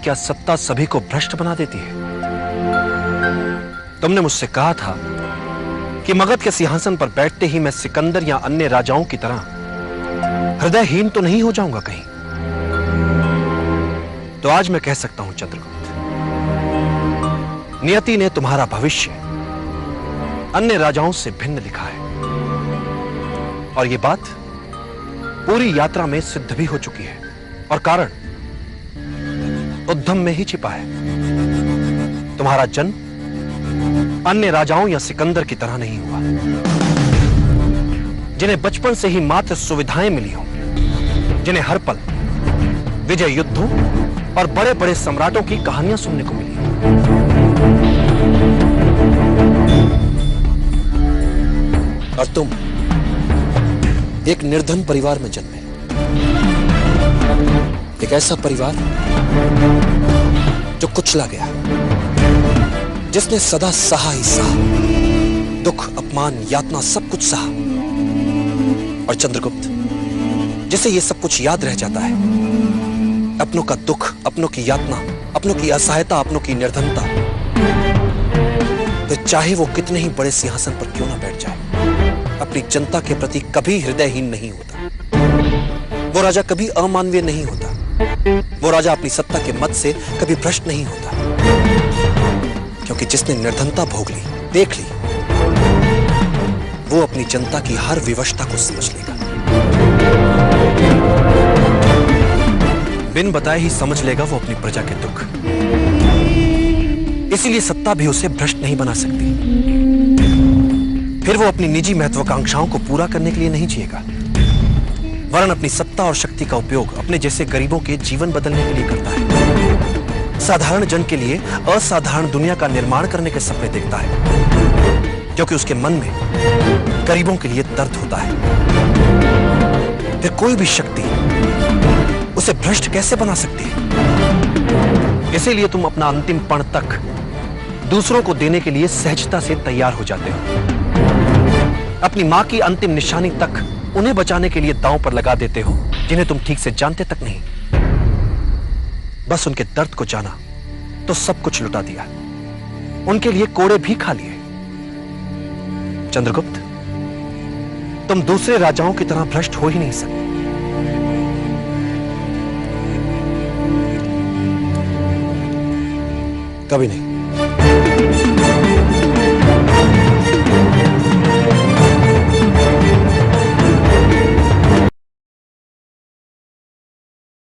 क्या सत्ता सभी को भ्रष्ट बना देती है? तुमने मुझसे कहा था कि मगध के सिंहासन पर बैठते ही मैं सिकंदर या अन्य राजाओं की तरह हृदयहीन तो नहीं हो जाऊंगा कहीं। तो आज मैं कह सकता हूं चंद्रगुप्त, नियति ने तुम्हारा भविष्य अन्य राजाओं से भिन्न लिखा है, और यह बात पूरी यात्रा में सिद्ध भी हो चुकी है, और कारण उद्यम में ही छिपा है। तुम्हारा जन्म अन्य राजाओं या सिकंदर की तरह नहीं हुआ, जिन्हें बचपन से ही मात्र सुविधाएं मिली हों, जिन्हें हर पल विजय युद्धों और बड़े बड़े सम्राटों की कहानियां सुनने को मिली। और तुम एक निर्धन परिवार में जन्मे, एक ऐसा परिवार जो कुचला गया, जिसने सदा सहा ही सहा, दुख अपमान यातना सब कुछ सहा। और चंद्रगुप्त, जिसे ये सब कुछ याद रह जाता है, अपनों का दुख, अपनों की यातना, अपनों की असहायता, अपनों की निर्धनता, तो चाहे वो कितने ही बड़े सिंहासन पर क्यों ना बैठ जाए, अपनी जनता के प्रति कभी हृदयहीन नहीं होता। वो राजा कभी अमानवीय नहीं होता। वो राजा अपनी सत्ता के मद से कभी भ्रष्ट नहीं होता, क्योंकि जिसने निर्धनता भोग ली, देख ली, वो अपनी जनता की हर विवशता को समझ लेगा, बिन बताए ही समझ लेगा वो अपनी प्रजा के दुख। इसीलिए सत्ता भी उसे भ्रष्ट नहीं बना सकती। फिर वो अपनी निजी महत्वाकांक्षाओं को पूरा करने के लिए नहीं जिएगा, वरन अपनी सत्ता और शक्ति का उपयोग अपने जैसे गरीबों के जीवन बदलने के लिए करता है। साधारण जन के लिए असाधारण दुनिया का निर्माण करने के सपने देखता है, क्योंकि उसके मन में गरीबों के लिए दर्द होता है। फिर कोई भी शक्ति उसे भ्रष्ट कैसे बना सकती है? इसीलिए तुम अपना अंतिम पण तक दूसरों को देने के लिए सहजता से तैयार हो जाते हो। अपनी मां की अंतिम निशानी तक उन्हें बचाने के लिए दांव पर लगा देते हो, जिन्हें तुम ठीक से जानते तक नहीं। बस उनके दर्द को जाना तो सब कुछ लुटा दिया, उनके लिए कोड़े भी खा लिए। चंद्रगुप्त, तुम दूसरे राजाओं की तरह भ्रष्ट हो ही नहीं सकते। कभी नहीं।